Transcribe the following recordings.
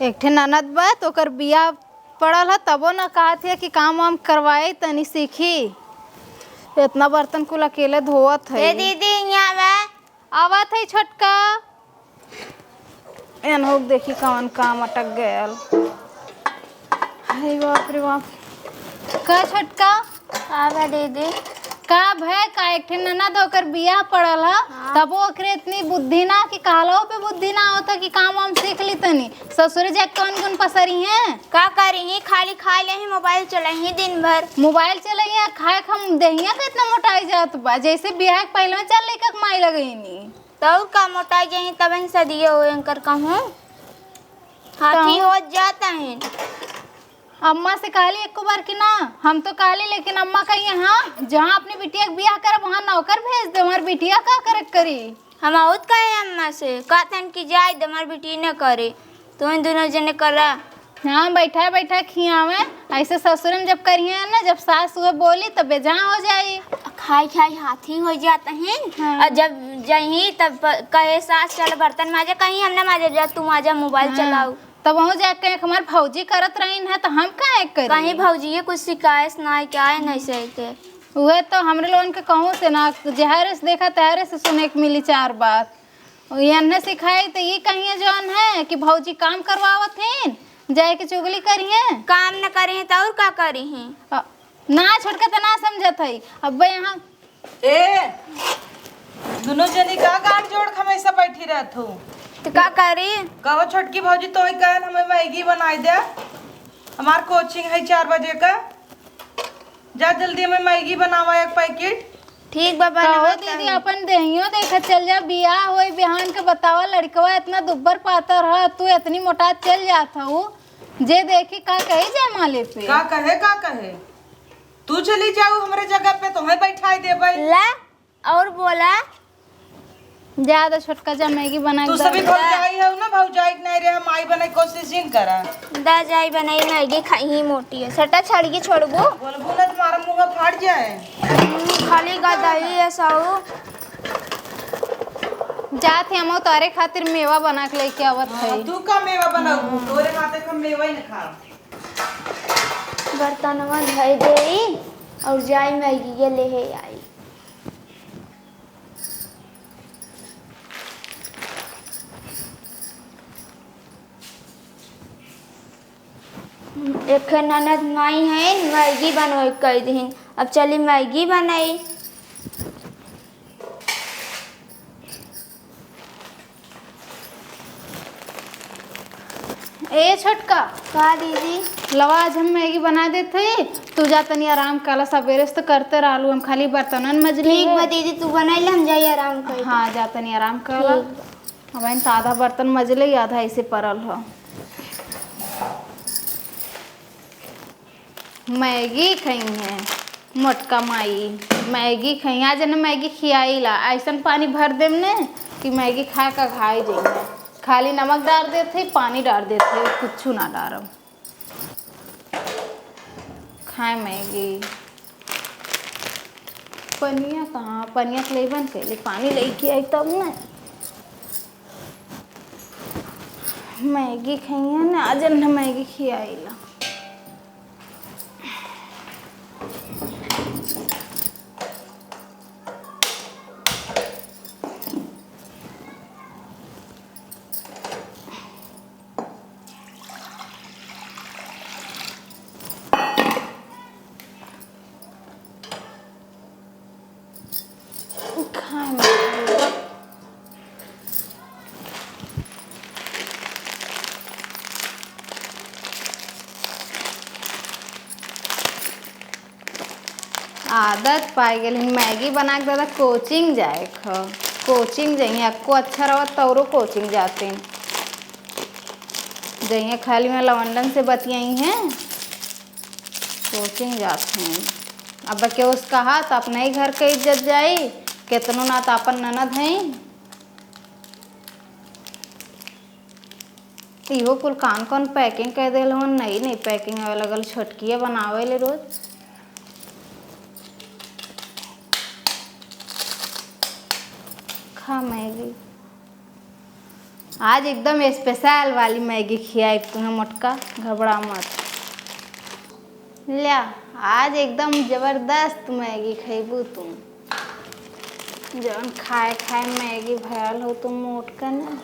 एक ठे ननद बा तो ओकर बियाह पड़ल है तबो न कहत है कि काम वाम करवाए तनी सीखी। इतना बर्तन कुल अकेले धोवत है। दीदी यहाँ बा आवत है छोटका। एनहो देखी कौन काम अटक गयल। हाय बाप रे बाप। का छोटका आवा दीदी का भय का एक ठे ननद होकर बियाह पड़ल है तब ओकरे इतनी बुद्धि ना कि कहलो पे बुद्धि ना होता कि काम वाम सीख ली तनी। ससुर जा कौन गुन पसरी हैं का करी ही खाली खा ले ही मोबाइल चला ही दिन भर मोबाइल चलाइए खाए हम दहिया का इतना मोटाई जात बा जैसे बियाह के पहले चल लेकर कमाई लगईनी तो का मोटा जाही तब सदिए हो कर कहूँ हाथी हो जाता है। अम्मा से कहली एक बार कि ना हम तो कहली लेकिन अम्मा कही हाँ जहाँ अपनी बिटिया के बियाह करब वहाँ नौकर भेज दे। हमार बिटिया का करे करी हम आउत कहे अम्मा से कहतन कि जाए हमार बेटी न करे तो इन दोनों जने करा। हाँ बैठा बैठा खियावे ऐसे ससुर में जब करिए ना जब सास हुए बोली तब बेजहाँ हो जाई। खाई खाई हाथी हो जाता है। हाँ। और जब जाही तब कहे सास चल बर्तन माजे कहीं हम ना माजे जा तू माजा मोबाइल चलाऊ तब वहाँ जाके हमारे भौजी करत रही है तो हम काहे करी कहीं भौजी कुछ शिकायत ना क्या है नहीं सही के वह तो हमरे लोगन के कहूँ से ना जहरे से देखा तहरे से सुने के मिली चार बात ने सिखाई तो ये कहिए जौन है कि भौजी काम करवावत हैं जाए के चुगली करिए काम न करे तो और का करी हैं ना छोटका तो ना समझत है। अब यहाँ ए दोनों जनी का गांठ जोड़ हमेशा बैठी रहत हूँ तो का करी कहो छोटकी भौजी तो ही कहन हमें मैगी बनाई दे हमार कोचिंग है 4 बजे का जा जल्दी हमें मैगी बनावा 1 पैकेट। ठीक बाबा कहो दीदी अपन देहियो देखा चल जा बियाह होई बिहान के बतावा लड़कवा इतना दुब्बर पातर है तू इतनी मोटा चल जात हूँ जे देखी का कहे जाए माले पे का कहे तू चली जाऊ हमारे जगह पे तुम्हें बैठाई देबै ला और बोला ज्यादा छोटका जा मैगी बना तू सभी भौजाई है ना भौजाई नहीं रे हम आई बनाई कोशिश ही करा दा जाई बनाई मैगी खाई ही मोटी है सटा छड़गी छोड़बू बोलबू ना तुम्हारा मुंह फाट जाए खाली गदही है साऊ जात हम तारे खातिर मेवा बना के लेके आवत है। तू का मेवा बनाऊ तोरे खाते का मेवा ही न खा बर्तनवा धोई देई और जाई मैगी के ले हे आई एक ननद माई है मैगी बनवाई कई दिन अब चली मैगी बनाई ए छोटका का दीदी लवा आज हम मैगी बना देते तू जा तनी आराम काला सवेरे से तो करते रहलू हम खाली बर्तनन मजली ठीक बा दीदी तू बनाई ले हम जाई आराम कर हाँ जा तनी आराम काला अब तो आधा बर्तन मजले आधा ऐसे पड़ल हो। मैगी खाई है मोटका माई मैगी खाई आज न मैगी खियाई ला ऐसा पानी भर देम ने कि मैगी खा का खाई जाइए खाली नमक डाल देते पानी डाल देते कुछ ना डालम खाए मैगी। पनिया कहाँ पनिया के लेबन कैले पानी लेके आई तब न मैगी खाइए ना आज न मैगी खियाई ला। आदत पाई गई मैगी बना के दादा कोचिंग जाए कोचिंग जाइए आपको अच्छा रहा तौरो कोचिंग जाते हैं जाइए खाली में लवंडन से बतियाई हैं कोचिंग जाते हैं। अब के उस कहा तो अपने ही घर के इज्जत जाई कितनों ना तो अपन ननद हैं इहो कुल कौन पैकिंग कर दिल हो नई पैकिंग अलग अलग छोटकिया बनावे ले रोज खा मैगी आज एकदम स्पेशल वाली मैगी खियाई तुम्हें मोटका, घबरा मत। लिया आज एकदम जबरदस्त मैगी खैबू तुम, जौन खाए खाए मैगी भरल हो तुम मोटका ना।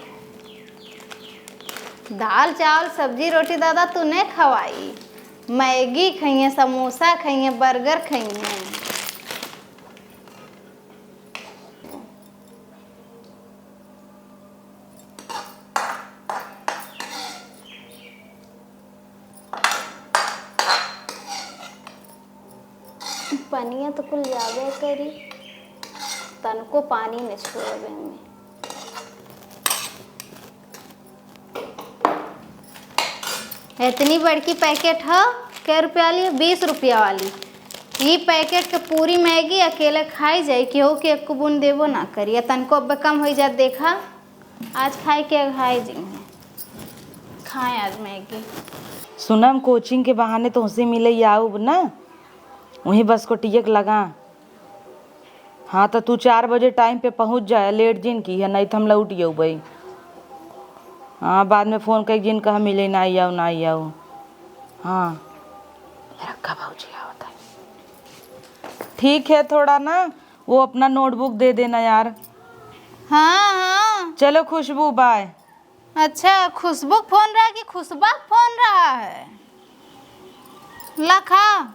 दाल चावल सब्जी रोटी दादा तूने खवाई, मैगी खाइए, समोसा खाइए, बर्गर खाइए। पनिया तो कुल जावे करी, तनको पानी न छोड़े में। इतनी बड़की पैकेट है, क्या रुपया ली? 20 रुपया वाली। ये पैकेट के पूरी मैगी अकेले खाई जाए, केहू के एक बूंद देवो ना करिए, तनको अब कम हो जाए। देखा आज खाए के खाए जी खाए आज मैगी। सुनम कोचिंग के बहाने तो उसे मिले आऊ ना, वहीं बस को टिकट लगा। हाँ तो तू 4 बजे टाइम पे पहुंच जाए, लेट जिन की है, नहीं तो हम लौट जाऊ भाई। हाँ बाद में फ़ोन कर जिन कहा मिले ना आई आओ ना आई आओ। हाँ रखा भाजी होता है। ठीक है थोड़ा ना वो अपना नोटबुक दे देना यार। हाँ हाँ चलो खुशबू बाय। अच्छा खुशबू फोन रहा कि खुशबा फोन रहा है? लखा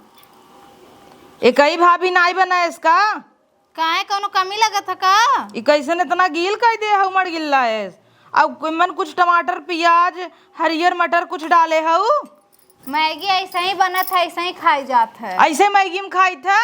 एक ही भाभी नाई बना इसका, काहे कोनो कमी लगत है का? कैसे इतना गील कह दे है, उमड़ गिल्ला है। अब मन कुछ टमाटर प्याज हरियर मटर कुछ डाले हऊ। मैगी ऐसा ही बना था, ऐसा ही खाई जात है। ऐसे मैगी में खाई था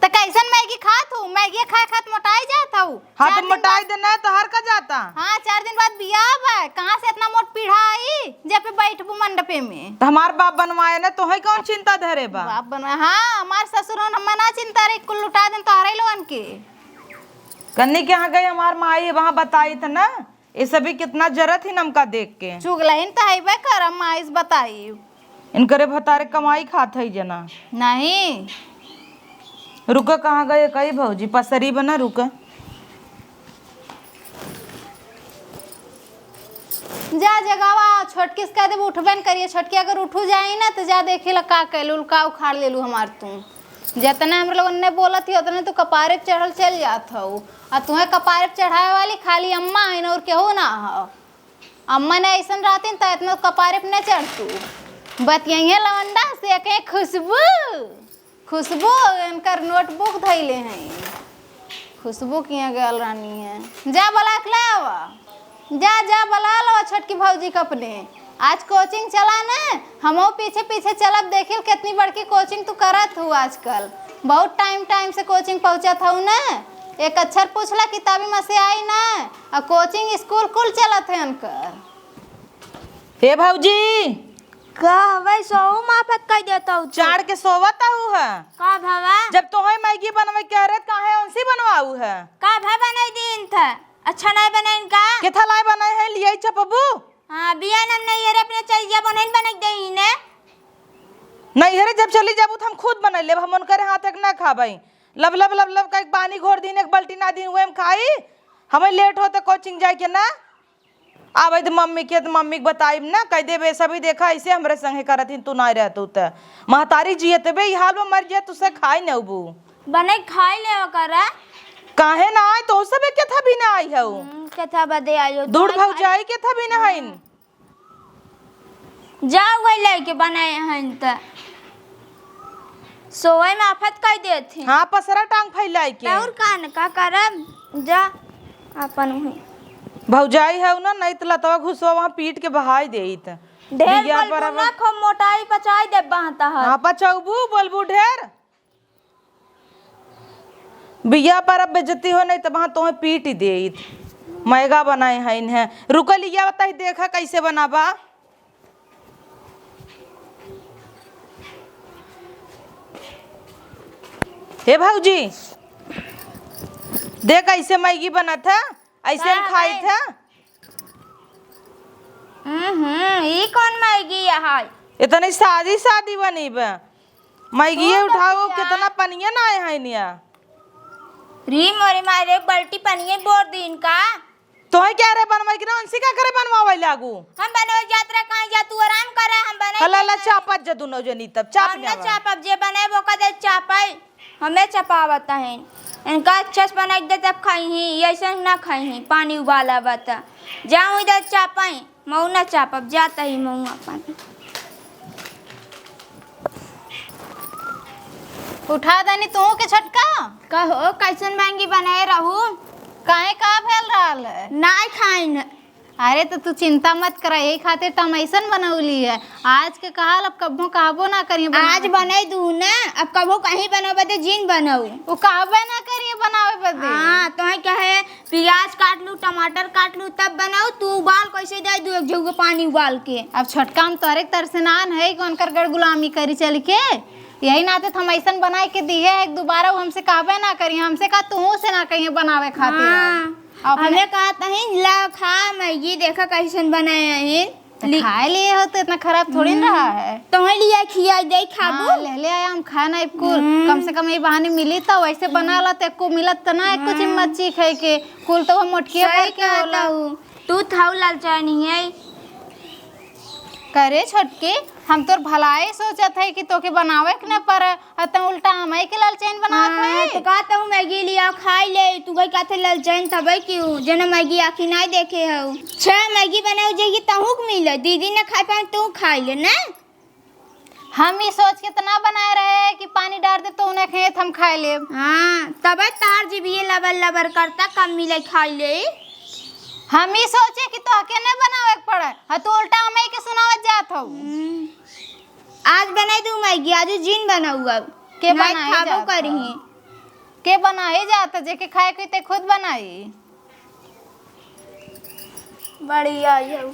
तो कैसन मैगी खात हूँ? मैगी खाए खात मोटाई जात हूँ। हाँ तो मोटाई देना तो हर का जाता। हाँ 4 दिन बाद बियाह है, कहाँ से इतना मोट पीढ़ा आई जब पे बैठबू मंडपे में? तो हमार बाप बनवाए ना, तो है कौन चिंता धरे बा? बाप बनवा हाँ हमार ससुर मना चिंता रे, कुल लुटा दिन तो हरे लोगन के। कन्नी के यहाँ गई हमार माई, वहाँ बताई था ना, ये सभी कितना जरूरत ही नमका देख के। चुगलहिन तो है कर माइस बताई, इनकरे भतारे कमाई खात है जना। नहीं रुका कहाँ गए कई भौजी? पसरी बना रुका। जा जगावा छोटकी से कह दे उठबे न करिए। छोटकी अगर उठू जाई ना तो जा देखे ला का कैलू का उखाड़ ले लू हमार। तुम जितने हम लोगों ने बोला थी उतने तो कपारे पे चढ़ल चल जात हो, और तुम्हें कपारे पे चढ़ाए वाली खाली अम्मा है और केहू ना हो। अम्मा ने ऐसा रहती तो इतना कपारे पे न चढ़तू। बतियाइए लवंडा से कहीं खुशबू इनकर नोटबुक धैले हैं। खुशबू किया गल रानी है। जा बोला के लावा, जा जा बोला लो छोटकी भौजी के अपने। आज कोचिंग चला ना, हमो पीछे पीछे चलब देखिल कितनी बड़की कोचिंग तू करत हूँ आजकल। बहुत टाइम से कोचिंग पहुँचत हूँ ना, एक अक्षर पूछला किताबी में से आई ना, और कोचिंग स्कूल कुल चलत है अनकर। हे भौजी का हवे सोऊ माफत कर देता हूँ। चाड़ के सोवता हूँ है का भावा? जब तोहे मैगी बनवे कह रहे काहे उनसी बनवाऊ है? का भा बनाई दिन था, अच्छा नहीं बनाइन का? के थलाई बनाए है लिए छपबू? हाँ बिया नम नहीं है अपने चलिया बनाइन बनाई दे ने। नहीं हरे जब चली जाबू तो हम खुद बना लेब, हम उनकर हाथ तक ना खाबई। लब लब लब लब का एक पानी घोर दिन एक बाल्टी ना दिन हुए हम खाई। हमें लेट होते कोचिंग जाए के ना आवे तो मम्मी के, तो मम्मी के बताइब ना कह देबे सभी देखा ऐसे हमरे संगे करथिन तू ना रहतू त महतारी जियत बे ई हाल में मर जाए तुसे खाई न उबू बनाई खाई ले करा। काहे ना आई तो सबे के था भी ना आई हऊ कथा बदे आयो दूर भौजाई के था भी ना हईन। जाओ गई लेके बनाए हैं त सोए में आफत कर देते। हाँ पसरा टांग फैलाई के और कान का करब जा अपन हुई भौजाई है ना, नहीं तो लतवा घुसवा वहाँ पीट के बहाई देत ढेर बोलबू ना खो मोटाई पचाई दे बहता है। हाँ पचौबू बोलबू ढेर बिया पर अब बेइज्जती हो नहीं तो वहाँ तुम्हें पीट ही देत। मैगा बनाए हैं इन्हें रुका लिया बता ही देखा कैसे बनाबा। हे भौजी देख ऐसे मैगी बना था, ऐसे हम खाई था। ये कौन मैगी है? इतनी शादी शादी बनी बा मैगी उठाओ कितना पनिया ना आए हैं निया। री मोरे मारे बाल्टी पनिए बोर दिन का तोहे क्या रे बनवाई कि ना अंसी का करे बनवावे लागू हम बनाओ यात्रा कहाँ जा तू आराम करे हम बनाए हला चापत ज दुनो जनी तब चाप हम ना चापब जे बनाए वो कदे चापाई हमें चपावता है इनका अच्छा से बना दे तब खाई ही ऐसे ना खाई ही पानी उबाला बता जाऊँ इधर चापाई मऊ ना चापब जाता ही मऊ अपन उठा देनी तू के छटका कहो कैसन महंगी बनाए रहू काहे का फैल रहा है। नहीं खाइन अरे तो तू चिंता मत कर, यही खातिर तुम ऐसन बनौली है। आज के कहल अब कबो कहबो ना करिए आज बने दू ना अब कबो कहीं बनो बदे जीन बनाऊ वो कहबे ना करिए बनावे बदे। हाँ तो है क्या है प्याज काट लूँ टमाटर काट लूँ तब बनाऊ तू उबाल कैसे दे दू एक जग पानी उबाल के अब छोटका में तोरे तरह से नान है कौन कर गड़ गुलामी करी चल के यही नाते हम ऐसन बनाए के दिए है दोबारा वो हमसे कहबे ना करिए, हमसे कहा तू से ना कहिए बनावे खातिर। हाँ, हमें कहा नहीं ला खा मैगी देखा कैसन बनाए हैं खाए लिए हो तो इतना खराब थोड़ी ना रहा है। तुम्हें लिया खिया दे खाबो हाँ, ले आया हम खाना एक कुल कम से कम ये बहाने मिली तो वैसे बना ला तो एको मिलत तो ना एको चिम्मच ची खाए के कुल तो वो मोटकिया भर के होला। तू थाउ लालचा नहीं है करे छोटके हम तोर भलाई सोचत है कि तोके बनावे के न पर अतः उल्टा हमें के लालचैन बनावत है। तो कहता हूँ मैगी लिया खाई ले तू गई कहते लालचैन तबे क्यों जना मैगी आखी नहीं देखे हो छह मैगी बनाओ जाएगी तहू के मिले दीदी ने खाए पाए तू खाई ले ना हम ही सोच के तना बनाए रहे कि पानी डाल दे तो उन्हें खेत हम खाए ले। हाँ तबे तार जी भी लबर लबर करता कम मिले खाई ले हम ही सोचे कि तो अकेले बनावे के पड़े हाँ तो उल्टा हमें के सुनावत जात हो। आज बनाई दूँ मैगी आज जीन बनाऊंगा के बनाई बनाए खाबो जाता करी के बनाए जाता जेके खाए के ते खुद बनाई बढ़िया है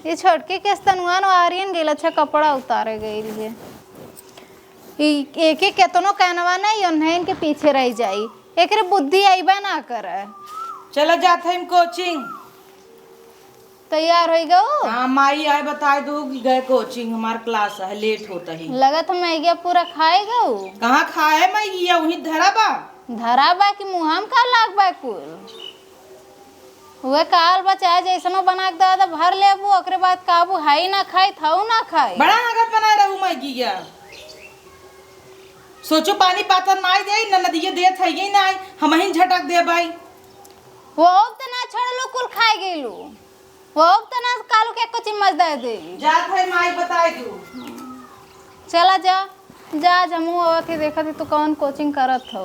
ये छोटके के स्तनुआन आर्यन गेल अच्छा कपड़ा उतारे गई है एक एक केतनो कहनवा नहीं उन्हें के पीछे रह जाई एकरे बुद्धि आईबा ना करे। चला जाते हम कोचिंग तैयार हो गो। हाँ माई आए बताए दो कि गए कोचिंग हमारा क्लास है लेट होता ही लगा तो मैगिया पूरा खाए गो कहाँ खाए मैगी वहीं धरा बा धरा बा कि मुहाम का लाग बा कुल हुए काल बचा जैसनो बना के दादा भर लेबू ओकरे बाद काबू हाई ना खाई थाऊ ना खाई बड़ा नगद बनाए रहू मैगी या सोचो पानी पातर ना दे न नदिये दे थई ना हम ही झटक दे भाई वो तो ना छोड़लो कुल खाए गेलू वो तो ना कालू के कुछ मज दे दे जात है माई बताए दू चला जा जा जमू आवत ही देखा थी तू कौन कोचिंग करत हो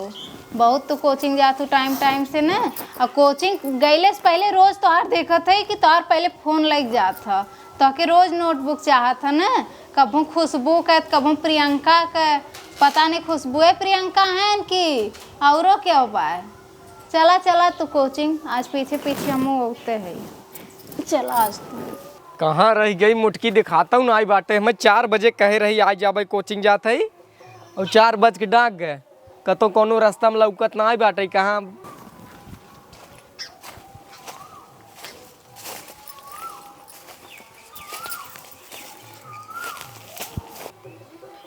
बहुत तो कोचिंग जा तू टाइम से ना और कोचिंग गईले से पहले रोज तोहार देखत है कि तोहार पहले फोन लग जात था तो के रोज नोटबुक चाहत है ना कभू खुशबू का कभू प्रियंका का पता नहीं खुशबू है प्रियंका है कि औरों क्या बाय चला चला तू कोचिंग आज पीछे पीछे हम उगते हैं चला आज तू कहाँ रह गई मुटकी दिखाता हूँ ना आई बाटे हमें 4 बजे कहे रही आज जाबे कोचिंग जात है और 4 बज के डाक गए कतो कोनो रास्ता में लौकत ना आई बाटे कहाँ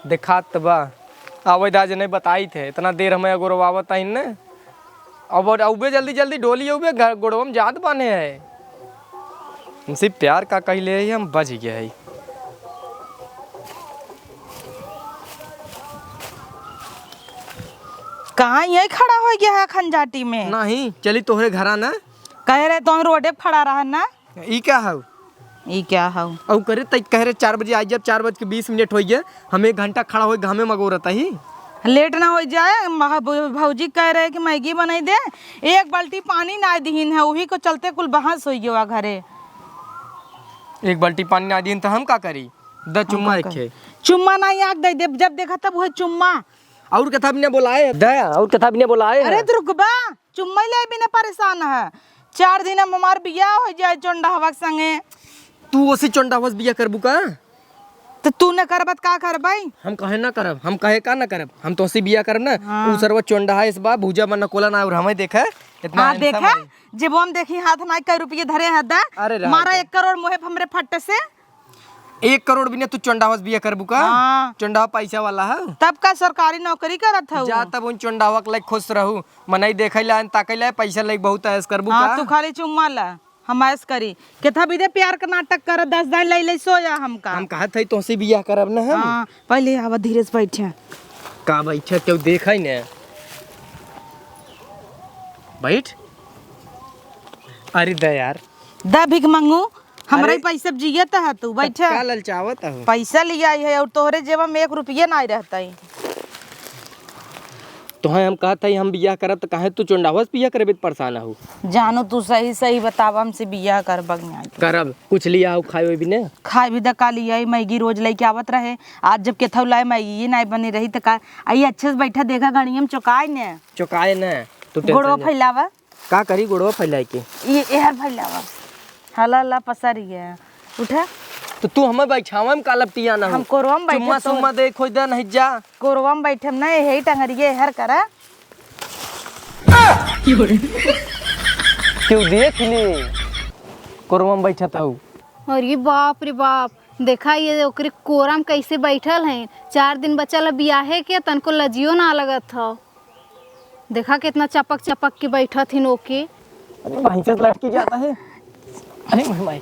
दिखात बा आवेद आज नहीं बताई थे इतना देर हमें अगुरवावत आई न अब उबे जल्दी जल्दी डोली उबे घर गोड़वा में जात बने है हमसे प्यार का कहले है हम बच गए है कहाँ यही खड़ा हो गया है खंजाटी में नहीं चली तोहरे घरा ना कह रहे तो रोडे पे खड़ा रहा ना ई क्या है ये क्या है और करे तय कह रहे 4 बजे आई जब 4:20 हो गए हमें 1 घंटा खड़ा हो घामे मगोरता ही लेट ना हो जाए भौजी कह रहे कि मैगी बनाई दे एक बाल्टी पानी ना दीन है वही को चलते कुल बहस हो गया घरे 1 बाल्टी पानी ना दीन तो हम का करी द चुम्मा रखे चुम्मा ना आग दे दे जब देखा तब वही चुम्मा और कथा भी ने बुलाए दया और कथा भी ने बुलाए अरे रुकबा चुम्मा ले भी ना परेशान है 4 दिन हम हमार बियाह हो जाए चोंडा हवा के संगे तू उसी चोंडा बस बिया करबू का तो तू न करबत का कर भाई हम कहे ना करब हम कहे का ना करब हम तो उसी बिया करब ना उ सरवा चोंडा है इस बा भूजा बना कोला ना और हमें देखा इतना हाँ देखा जब हम देखी हाथ में 1 रुपये धरे है दा अरे मारा 1 करोड़ मोहे हमरे फट से 1 करोड़ भी नहीं तू चंडावस बिया करबू का? हाँ। चंडावा पैसा वाला है। तब का सरकारी नौकरी करत हूँ। जा तब उन चंडावा के लायक खुश रहू, मनई देखैला ताकैला पैसा लायक बहुत ऐस करबू हाँ का? तू खाली चुम्मा ला, हम ऐस करी केथा विदे प्यार का नाटक कर 10 दिन ले सोया हमका। हम कहत हई तोसे बिया करब ना हम। हाँ पहले आवा धीरे से बैठे। का बैठा क्यों देखै ने? बैठ। अरे द यार। दा भीख मंगू, हमरा अरे- ही पैसा जियत है तू बैठे। का ललचावत हूँ? पैसा लिया है और तोहरे जेब में 1 रुपया नहीं रहता है। तो हम कहत हई हम बिया करब त काहे तू चंडावस बिया करबे त परेशान हूँ? जानू तू सही सही बतावा हमसे बिया कर बगना। करब कुछ लिया हो खाए भी ने? खाए भी दका लिया मैगी रोज लेके आवत रहे, आज जब केथौ लाए मैगी ये नहीं बनी रही तो का आई अच्छे से बैठा देखा घड़ी में चौकाए ने चुकाए न तू गोड़वा टेंशन फैलावा का करी गोड़वा फैलाए के? ये एहर फैलावा हला हला पसर गया उठा। तो तू हमें बैठावा में कालब टिया ना हम कोरवा में चुम्मा बैठे सुम्मा दे खोई दे नहीं जा। कोरवा में बैठे ना यही टंगरिए एहर करा। क्यों देख ले कोरवा में बैठत हूँ। और ये बाप रे बाप, देखा ये ओकरे कोरम कैसे बैठल हैं। 4 दिन बचल बियाहे के तनको लजियो ना लगत था। देखा कितना चपक चपक के बैठत हिन ओके। अरे भैंसा लटकी जाता है। अरे भाई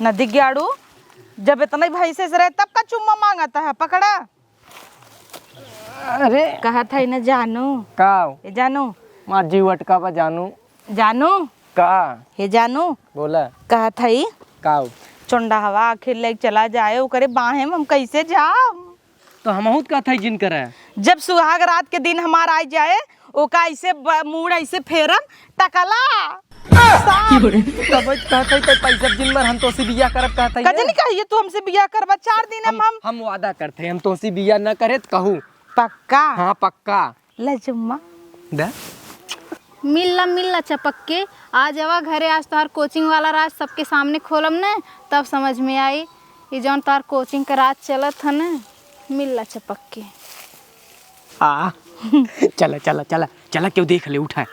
नदी ग्याड़ू जब इतना भैंसे से रहे तब का चुम्मा मांगता है पकड़ा। अरे कहा था न जानू काव ये जानू मार जीव अटका बा जानू जानू का हे जानू बोला कहा था काव चुंडा हवा आखिर ले चला जाए वो करे बाहे में हम कैसे जाओ। तो हम का था जिन करे जब सुहाग रात के दिन हमारा आ जाए ओका ऐसे मूड ऐसे फेरम टकला तब कहते तो पैसा जिन मर हम तो सी बिया करब कहते कदे नहीं कहिए तू हमसे बिया करवा 4 दिन हम वादा करते हम तो सी बिया न करे तो कहूँ पक्का। हाँ पक्का ले चुम्मा दे मिलला चपक के आ जावा घरे। आज तोहार कोचिंग वाला राज सबके सामने खोलम ने तब समझ में आई ये जौन तोहार कोचिंग का राज चलत है न। मिलला चपक के आ चला चला चला चला क्यों देख ले उठा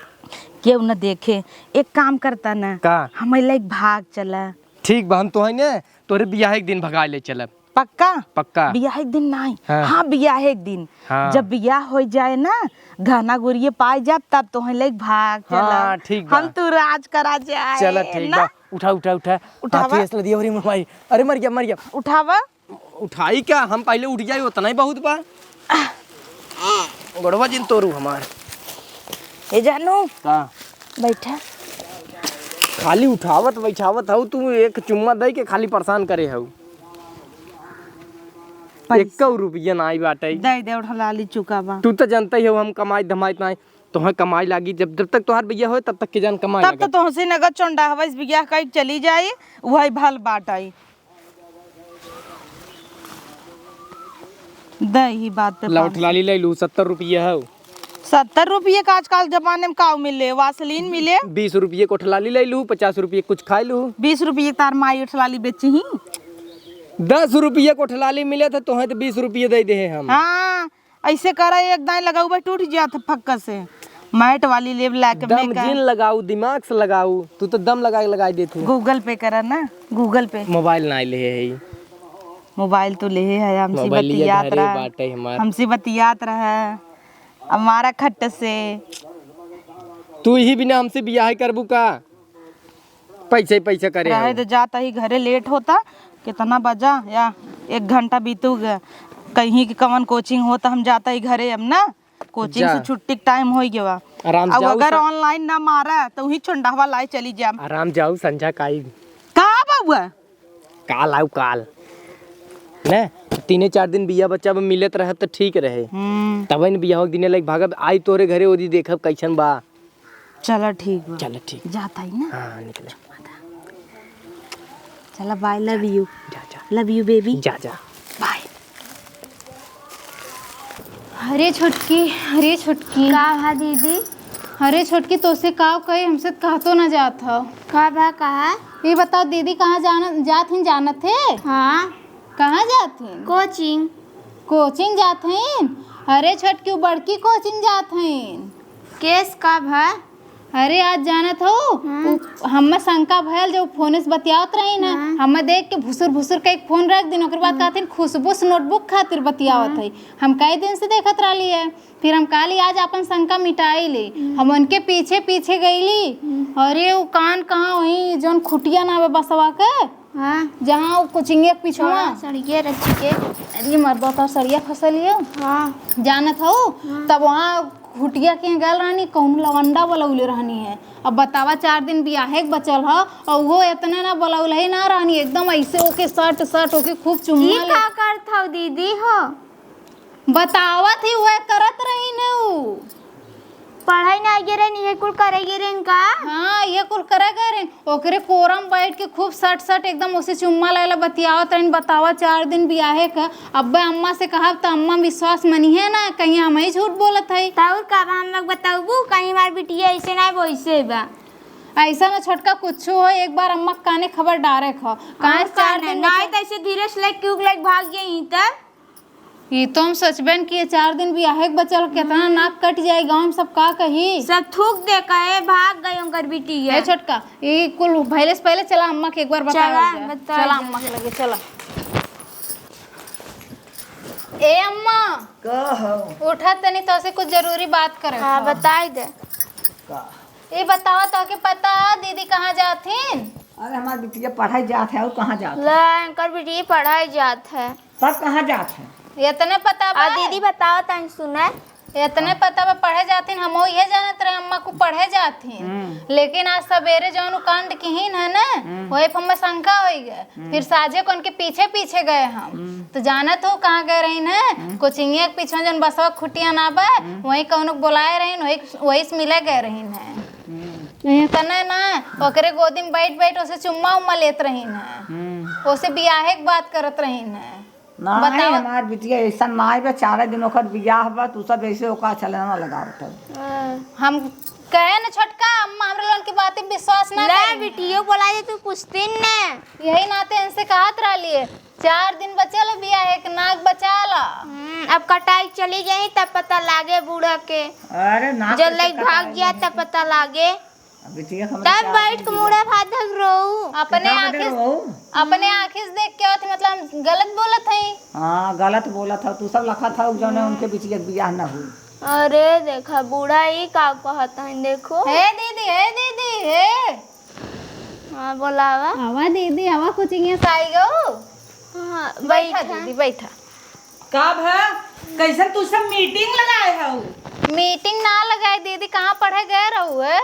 क्यों न देखे एक काम करता ना का हमें लाइक भाग चला। ठीक बा हम तो है ने तोरे बियाह एक दिन भगा ले चलब पक्का पक्का बियाह एक दिन नहीं। हाँ। हाँ बियाह एक दिन हाँ। जब बियाह हो जाए ना घना गुरिये पाए जाब तब तो हम लाइक भाग चला। हाँ, ठीक बा। हम तू राज करा जाए चला ठीक ना? बा उठा उठा उठा उठावा। हाथी असला दिया और भाई अरे मर गया उठावा उठाई क्या हम पहले उठ जाए उतना ही बहुत बा गड़वा जिन तोरू हमार ए जानू का बैठा खाली उठावत बैठावत हूँ तू एक चुम्मा दे के खाली परेशान करे हूँ 1 रुपया ना आई बाटे दे दे उठा ली चुका बा। तू तो जानता ही हो हम कमाई धमाई नहीं तुम्हें कमाई लागी जब जब तक तुम्हार भैया हो तब तक के जान कमाई तब तो तुमसे नगर चोंडा हवा इस बियाह कहीं चली जाए वही भल बाट आई। दे ही बात पे लौट लाली ले लू 70 रुपया है 70 रुपये का आजकल जमाने में काव मिले वासलीन मिले 20 रुपये कोठलाली ले लू 50 रुपये कुछ खाई लू 20 रुपये तार माई उठलाली बेची ही। 10 रुपये कोठलाली मिले थे तो 20 रुपये दे दे हम। हाँ ऐसे करा एक दाई लगाऊ बस टूट जाता फक्का से मैट वाली लेब लाके दम जिन लगाऊ दिमाग से लगाऊ तू तो दम लगा देती गूगल पे करा ना गूगल पे। मोबाइल ना ले है मोबाइल तो ले है हमसे मोबाइल ये बतियात घरे रहा बाटे हमार हमसे बतियात रहा हमारा खट्ट से। तू ही बिना हमसे बियाह करबू का पैसे पैसा करे रहे हम। तो जाता ही घरे लेट होता कितना बजा या 1 घंटा बीतूगा कहीं की कवन कोचिंग होता हम जाता ही घरे अब ना कोचिंग जा। से छुट्टी टाइम हो गया आराम अब जाऊ अगर सा- ऑनलाइन ना मारा तो वही चुंडावा लाई चली जा। आराम जाऊ संझा काई कहा बाबुआ काल आऊ काल ने 3-4 दिन बिया बच्चा मिलत रहे तो ठीक रहे तब न बियाह दिन लाइक भागब आई तोरे घरे ओदी देखब कैसन बा। चलो ठीक बा चल ठीक जाता ही ना। हाँ निकले चलो बाय लव यू जा लव यू बेबी जा जा बाय। अरे छोटकी का भा दीदी अरे छोटकी तो से काव कही हमसे कहतो ना जात हो। का भा कहा ये बताओ दीदी कहाँ जात हिन जानत थे? हाँ कहाँ जात हिन? कोचिंग कोचिंग जात हिन। अरे छोटकी बड़की कोचिंग जात हिन। केस का भा अरे आज जानत हो हमें शंका भयल जो फोन से बतियावत रही ना हमें देख के भुसुर भुसुर के एक फोन रख दिन ओकर बाद कहते खुशबू से नोटबुक खातिर बतियावत है। हम कई दिन से देखत रही है, फिर हम कहली आज अपन शंका मिटाई ले। हम उनके पीछे पीछे गईली, अरे वो कान कहाँ वही जौन खुटिया ना बसवा के हाँ जहाँ वो कोचिंगे पिछुआ सड़िए रची के अरे मर्दवा तो सरिया फसलियो हाँ जानत हो तब वहाँ खुटिया के गल रहनी कौन लवंडा बोलौले रहनी है। अब बतावा 4 दिन बियाहे के बचल ह और वो इतने ना बोलौले ही ना रहनी एकदम ऐसे ओके सट ओके खूब ये चुम्मा का करत हो दीदी हो? बतावत ही वह करत रही न उ पढ़ाई ना गिरे नहीं कुल करेगी रे इनका। हाँ ये कुल करे गए ओकरे कोरम बैठ के खूब सट एकदम उसे चुम्मा लेला बतियावत रही। बतावा 4 दिन बियाहे का अब्बे अम्मा से कहब तो अम्मा विश्वास मनी है ना कहीं हम ही झूठ बोलत है। ताऊ का हम लोग बताऊ कहीं बार बिटिया ऐसे ना वैसे बा ऐसा ना छोटका कुछ हो एक बार अम्मा काने खबर डारे खो कहाँ 4 दिन ना तो ऐसे धीरे से लेके क्यों लेके भाग गई तब ये तो हम सचबैन किए 4 दिन बियाहे के बचल कितना नाक कट जाए गाँव में सब का कही सब थूक दे कहे भाग गई उनकर बिटिया। ए छोटका ये कुल भैले से पहले चला अम्मा के एक बार चला चला अम्मा के लगे चला। ए अम्मा कहो उठा तनी तो से कुछ जरूरी बात करे। हाँ बताई दे। ये बतावा तो के पता दीदी कहाँ जाथिन? अरे हमारी बिटिया पढ़ाई जात है और कहाँ जात है? ले इनकर बिटिया पढ़ाई जात है। सब कहाँ जात है? इतने पता बा दीदी बताओ तन सुने इतने पता बा पढ़े जाथिन हम ये जानत रहे अम्मा को पढ़े जाथिन लेकिन आज सवेरे जौन कांड किहीन है ना वही पर हमें शंका हो गए फिर साझे को उनके पीछे पीछे गए हम तो जानत हो कहाँ गए रही ना कोचिंगे के पीछे जौन बसवा खुटिया ना बा वही कौन बुलाए रही वही से मिले गए रही है तने ना ओकरे गोदी में बैठ उसे चुम्मा उम्मा लेत रही है उसे बियाहे के बात करत रही है। नहीं हमारी बिटिया ऐसा ना है 4 दिन ओकर बियाह बा तू सब ऐसे ओका चलना लगावत है। हम कहे ना छोटका अम्मा हमरे लोगन की बातें विश्वास ना ले बिटिया बोला तू पूछती ने यही नाते इनसे कहत रही 4 दिन बचल बियाहे के नाक बचाला। अब कटाई चली गई तब पता लागे बूढ़ा के अरे ना जब लग भाग गया तब पता लागे बिटिया तब बैठ के मुड़ा भात धक रो अपने आँखिस देख के होती मतलब गलत बोलत है। हाँ गलत बोला था तू सब लखा था जो उनके बिटिया के बियाह ना हुई। अरे देखा बूढ़ा ही का कहता है देखो हे दीदी हे हाँ बोलावा आवा दीदी आवा कोचिंग से आई गो। हाँ बैठा दीदी बैठा। कब है कैसे तू सब मीटिंग लगाए हो? मीटिंग ना लगाए दीदी कहाँ पढ़े गए रहू है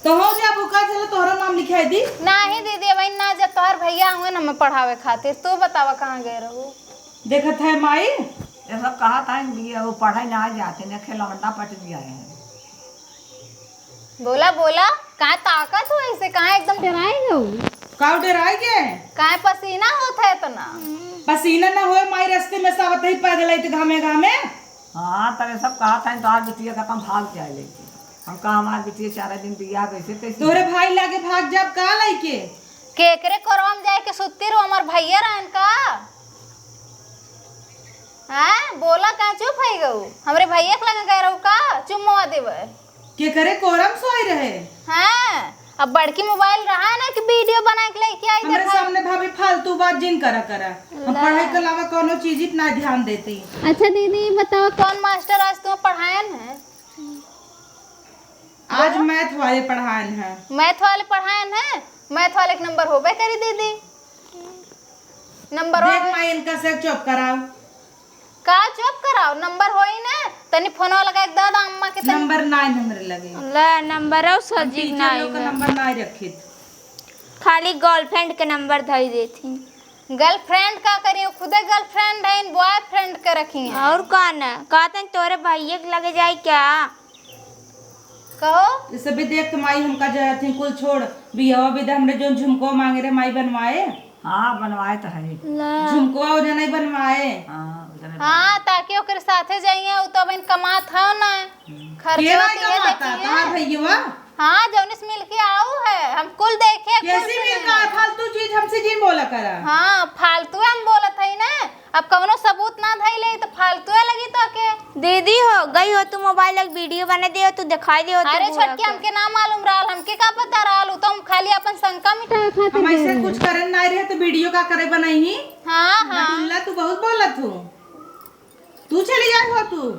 कहो से अब का चलो तोहरा नाम लिखाई दी नहीं दीदी वही ना जब तोहर भैया हुए ना मैं पढ़ावे खातिर तू बतावा कहाँ गए रहू? देखत है माई ये सब कहा था बिया वो पढ़ाई ना जाते न खिलौना पट दिया है। बोला कहाँ ताकत हो ऐसे कहाँ एकदम डराए गो का डराई के कहाँ पसीना होता है इतना पसीना ना होए माई रास्ते में सब ही पैदल आई घामे हाँ तब सब कहा था तो आज बिटिया का भाग जाए लेके हम कहा हमारी बिटिया 4 दिन बियाह कैसे तोरे भाई लागे भाग जाब का लइके केकरे कोरवा में जाए के सुत्ती रहो हमार भैया रहन का हैं बोला कहाँ चुप है गो हमरे भैया के लगे गए रहू का चुम्मा देवे के करे कोरम सोई रहे हैं अब बड़की मोबाइल रहा है ना कि वीडियो बना के लेके आई हमारे सामने भाभी फालतू बात जिन करा हम पढ़ाई के अलावा कोनो चीज इतना ध्यान देती। अच्छा दीदी बताओ कौन मास्टर आज तुम्हें पढ़ायन है? आज मैथ वाले पढ़ायन है। मैथ वाले पढ़ायन है मैथ वाले के नंबर होबे करी दीदी नंबर देख माई इनका से चुप कराओ का चुप कराओ नंबर होई ना तनी फोनवा लगा के दादा अम्मा के नंबर ना हमरे लगे ले नंबर और सजी टीचर नहीं लोग का नंबर ना रखित खाली गर्लफ्रेंड के नंबर धई देती। गर्लफ्रेंड का करी खुदे गर्लफ्रेंड है बॉयफ्रेंड के रखी है और कौन है कहते तोरे भैया के लगे जाए क्या कहो इसे भी देख के माई हमका जाती कुल छोड़ बियाह विदा हमरे जो झुमको मांगे रे माई बनवाए। हाँ बनवाए तो है झुमको उन्हें नहीं बनवाए। हाँ ताकि ओकर साथे जाइए उ तो बन कमात हो ना खर्चा तुम्हार भैया हाँ जौनिस मिल के आओ है हम कुल देखे कैसी मिल का फालतू चीज हमसे जिन बोला करा। हाँ फालतू हम बोलत है ना अब कौनो सबूत ना धइले तो फालतू लगी तो के दीदी हो गई हो, तू मोबाइल एक वीडियो बना दे हो, तू दिखाई दे हो। अरे छोटकी हमके ना मालूम रहल, हमके का पता रहल, तो हम खाली अपन शंका मिटाए खातिर हम ऐसे कुछ करे नहीं रहे तो वीडियो का करे बनाई। हाँ हाँ नटुल्ला तू बहुत बोलत हो। तू चली जाए हो तू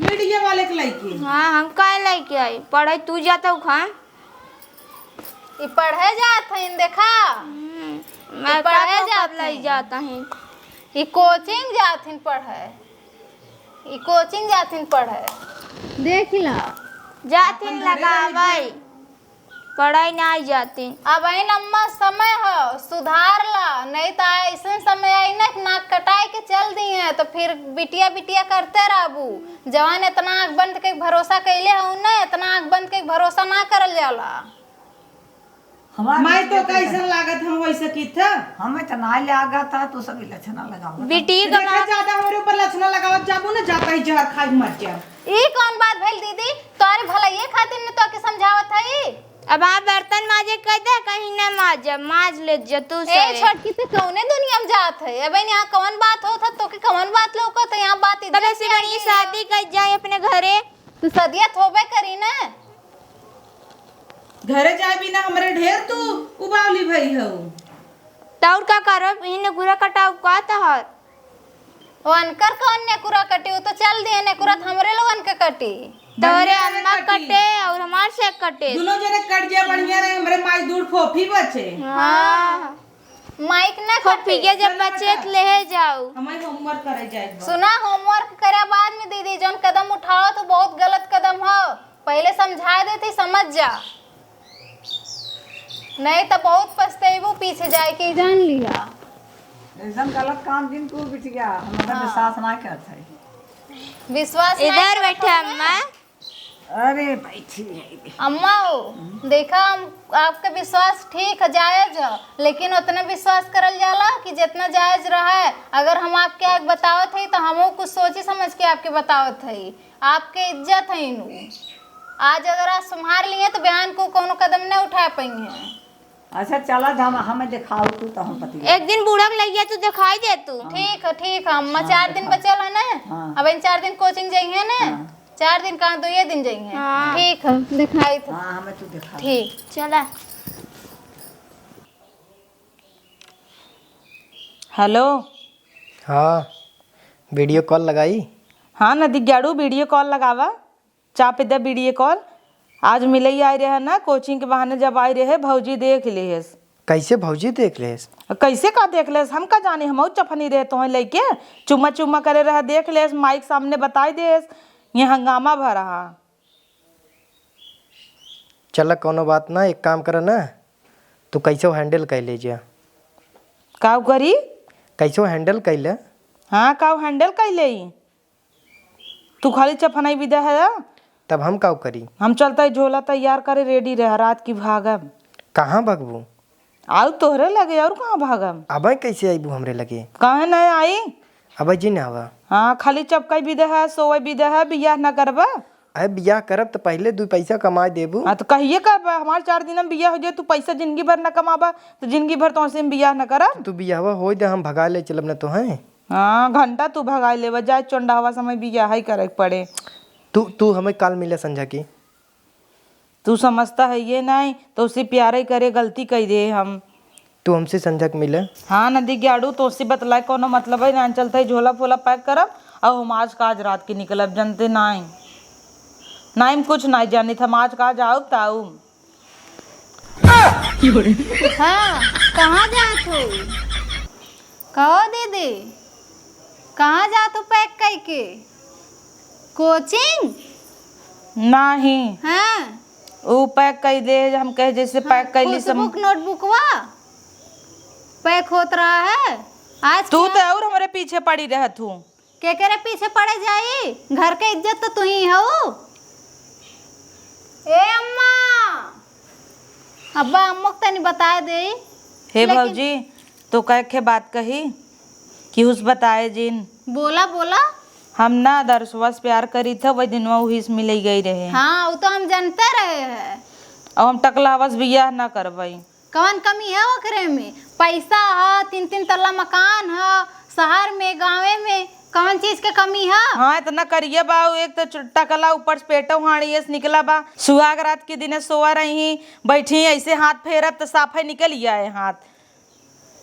मीडिया वाले के लइके। हाँ हम काहे लेके आई, पढ़े तू जाता हूँ खान। ये पढ़े जात हईन देखा, मैं पढ़े कब जाते ले हैं। जाता है। ये कोचिंग जाथिन पढ़े, ये कोचिंग जाथिन पढ़े, देख ला। जातिन लगावई, पढ़ाई नहीं जातिन। अब आई अम्मा समय है सुधार ला, नहीं तो ऐसा समय आई ना कि नाक कटाई के चल दी है, तो फिर बिटिया बिटिया करते रहबू। जवान इतना आँख बंद के भरोसा कैले हूँ ना, इतना आँख बंद के भरोसा ना करल जाला। मैं तो कैसन लागत हम वैसे की था। हमें तो ना लगा था, तो सभी लक्षण लगाओ। बेटी का देखा ज्यादा हमारे ऊपर लक्षण लगावत जाबू ना, जाता ही जहर खाई मर जा। ई कौन बात भइल दीदी, तोरे भलाई खातिर ने तो के समझावत हई। अब आप बर्तन माजे कहते कहीं न माज, माज ले जा तू से। ए छोटकी ते कौने दुनिया में जात है? अब यहाँ कौन बात होत है, तो के कौन बात लौकत है? यहाँ बात इधर तब से बड़ी शादी कर जाए अपने घरे। तू सदियत होबे करी ना। घरे जाए बिना हमरे ढेर तू उबावली भई हो। तौर का करो इन्हें गुरा कटाव का तहर। वो अनकर कौन ने कुरा कटी, वो तो चल दिए ने कुरा हमरे लोगन के कटी। तोरे अम्मा कटे और हमार से कटे। दोनों जने कट जाए बढ़िया रहे, हमरे माई दूर फोफी बचे। हाँ माइक ना खोपी के जब बच्चे ले जाओ। हमें होमवर्क करे जाए। सुना, होमवर्क करे बाद में दीदी जोन कदम उठाओ तो बहुत गलत कदम हो, पहले समझा देती समझ जा, नहीं तो बहुत पछतेबू पीछे जाए के जान लिया। एकदम गलत काम दिन तू बिटिया, हमारा विश्वास ना करता है। विश्वास नहीं इधर करत बैठे हो ना? अम्मा अरे बैठी है। अम्मा हो देखा, हम आपका विश्वास ठीक है जायज है, लेकिन उतना विश्वास करल जाला कि जितना जायज रहा। अगर हम आपके आगे बतावत है तो हमो कुछ सोची समझ के आपके बतावत है। आपके इज्जत है इनू, आज अगर आप संभाल लिए तो बयान को कोनो कदम नहीं उठा पाएंगे। अच्छा चला हम हमें दिखाओ तू, तो हम पति एक दिन बूढ़ा के लगिया तू दिखाई दे तू। ठीक है अम्मा, 4 दिन बचल है ना। हाँ। अब इन 4 दिन कोचिंग जाइए ना। 4 दिन कहाँ 2 दिन जाइए। हाँ। ठीक है दिखाई था। हाँ हमें तू दिखा। ठीक चला हेलो। हाँ वीडियो कॉल लगाई। हाँ नदी गाड़ू वीडियो कॉल लगावा, चाप दे वीडियो कॉल। आज मिले ही आए रहे ना, कोचिंग के बहाने जब आए रहे भौजी देख ले। कैसे भौजी देख ले? कैसे का देख ले, हम का जाने, हम चफनी रहे तो लेके चुम्मा चुम्मा करे रहा, देख ले माइक सामने बताई दे, ये हंगामा भर रहा। चल कोनो बात ना, एक काम कर ना, तू कैसे हैंडल कर ले जा। का करी? कैसे हैंडल कर ले? हाँ का हैंडल कर ले, तू खाली चफनाई विदा है। तब हम का करी? हम चलता झोला तैयार करे रेडी रह, रात की भागम। कहाँ भगबू? आउ तोहरे लगे और कहाँ भागम? अब कैसे आईबू हमरे लगे? कहे नहीं आई? अब जी ना आवा। हाँ खाली चपकाई विदा है, सोए विदा है, बियाह न करबा। अरे बियाह करब तो पहले 2 पैसा कमा देबू। हाँ तो कहिए कब हमारे 4 दिन में बियाह हो जाए, तू पैसा जिंदगी भर न कमाबा तो जिंदगी भर तो से बियाह न करब। तू बियाहवा हो दे, हम भगा ले चलब ना तो है। हाँ घंटा तू भगाई ले जाए, चोंडावा समय बियाह ही करे पड़े। तू हमें काल मिले संझा की। तू समझता है ये नहीं तो उसे प्यार ही करे, गलती कही दे हम। तू हमसे संझा के मिले। हाँ नदी गाड़ू तो उससे बतलाए कोनो मतलब है ना, चलता है झोला फोला पैक करब और हम आज का आज रात की निकलब, जानते नहीं नाइम कुछ नहीं जानी था, आज का आज आओ ताऊ। हाँ कहाँ जात हो? कहो दीदी कहाँ जात हो पैक कई के? कोचिंग नहीं हाँ वो पैक कर दे, हम कहे जैसे पैक कर ली सब। बुक नोटबुकवा पैक होत रहा है आज। तू तो और हमारे पीछे पड़ी रह तू। के करे पीछे पड़े जाई, घर के इज्जत तो तू ही हो। ए अम्मा, अब्बा अम्मा को तनी बता दे। हे भौजी तो कह के बात कही कि उस बताए जिन बोला बोला। हम ना दरसवा से प्यार करी था, वही दिन वही से मिल गई रहे। हाँ वो तो हम जानते रहे हैं। और हम टकला बस बियाह ना करवाई। कौन कमी है ओकरे में? पैसा है, 3-3 तल्ला मकान है, शहर में गाँवे में, कौन चीज के कमी है? हाँ इतना करिए बा, एक तो टकला ऊपर से पेटो हाड़ी निकला बा। सुहाग रात के दिन सोआ रही बैठी ऐसे हाथ फेरब तो साफे निकल गया है हाथ।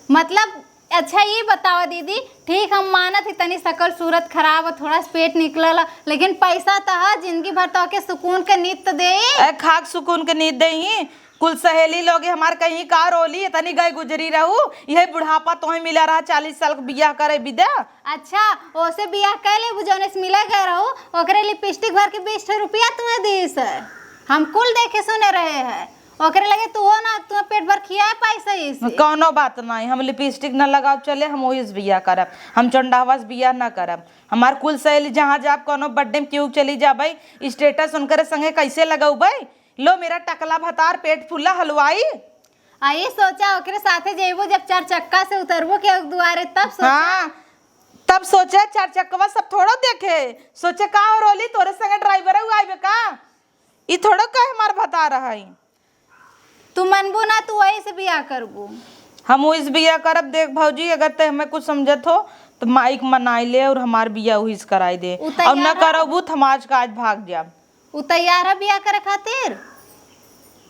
मतलब अच्छा ये बताओ दीदी, ठीक हम मानत ही तनी शकल सूरत खराब है, थोड़ा सा पेट निकलला, लेकिन पैसा तो है जिंदगी भर तो के सुकून के नींद तो दे। खाक सुकून के नींद दही। कुल सहेली लोग हमार कहीं का रोली तनी गई गुजरी रहू, यही बुढ़ापा तुम्हें मिला रहा 40 साल का बियाह करे विदा। अच्छा ओसे बियाह कैले बुझौने से मिले गए रहो, ओकरे लिपस्टिक भर के 20 रुपया तुम्हें दीस है, हम कुल देखे सुने रहे हैं। ओकरे लगे तू हो ना, तुम्हें पेट भर खिया पैसा इसे। कौनो बात नहीं, हम लिपस्टिक न लगाओ चले, हम वही से बियाह करब, हम चंडावा से बियाह न करब। हमार कुल सहेली जहाँ जाब कोनो बर्थडे में क्यों चली जा भाई, स्टेटस उनकर संगे कैसे लगाऊ भाई। लो मेरा टकला भतार पेट फूला हलवाई। आई सोचा ओकरे साथे जेबो जब 4 चक्का से उतरबो के दुआरे, तब सोचा। हाँ तब सोचे 4 चक्कवा सब थोड़ो देखे, सोचे का हो रोली तोरे संगे ड्राइवर आइबे का, ई थोड़ो का हमार बता रहा है। तू मनबू ना, तू वही से बियाह करबू। हम इस बियाह करब। देख भौजी अगर ते हमें कुछ समझत हो तो माइक मनाई ले और हमार बियाह वही से कराई दे, और न करबू तो हम आज का आज भाग जाब। उ तैयार है बियाह करे खातिर?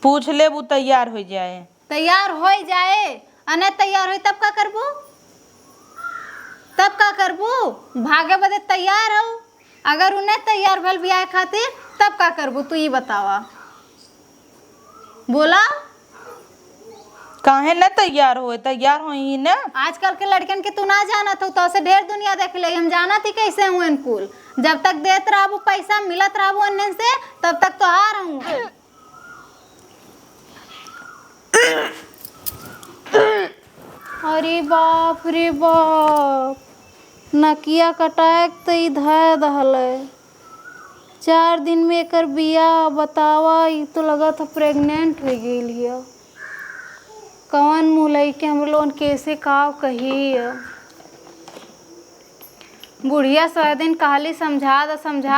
पूछ ले वो तैयार हो जाए। तैयार हो जाए अने तैयार हो तब का करबू? तब का करबू? भागे बदे तैयार हो, अगर उन्हें तैयार भल बियाह खातिर तब का करबू? तू ये बतावा, बोला काहे न तैयार हो, तैयार हो ही ना। आजकल के लड़कन के तू ना जाना था, तो से ढेर दुनिया देख ले, हम जाना थी कैसे हुए कुल। जब तक देत रहबू पैसा मिलत रहबू अन्य से, तब तक तो हार हूँ। अरे बाप रे बाप, नकिया कटाक तो इधर दहल 4 दिन में एकर बिया। बतावा, ये तो लगा था प्रेग्नेंट हो गई है। कौन मुलई के हम लोग कैसे काव कही। बुढ़िया 100 दिन कहली समझा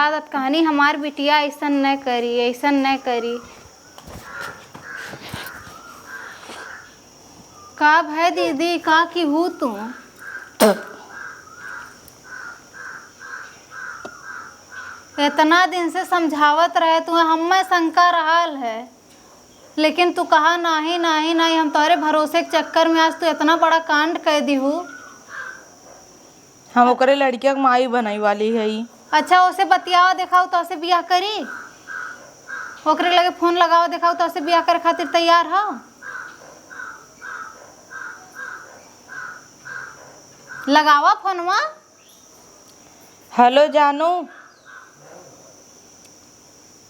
दत कहानी, हमार बिटिया ऐसा न करी, ऐसा न करी। का भाई दीदी का की हूँ तू? इतना दिन से समझावत रहे तू, हमें शंका रहल है, लेकिन तू कहा नहीं नहीं नहीं। हम तोरे भरोसे के चक्कर में आज तू इतना बड़ा कांड कर दी हूँ। हम ओकरे लड़किया के माई बनाई वाली है। अच्छा उसे बतियाओ दिखाओ तो उसे बियाह करी, ओकरे लगे फोन लगाओ दिखाओ तो उसे बियाह करे खातिर तैयार हो। लगावा फोनवा। हेलो जानू,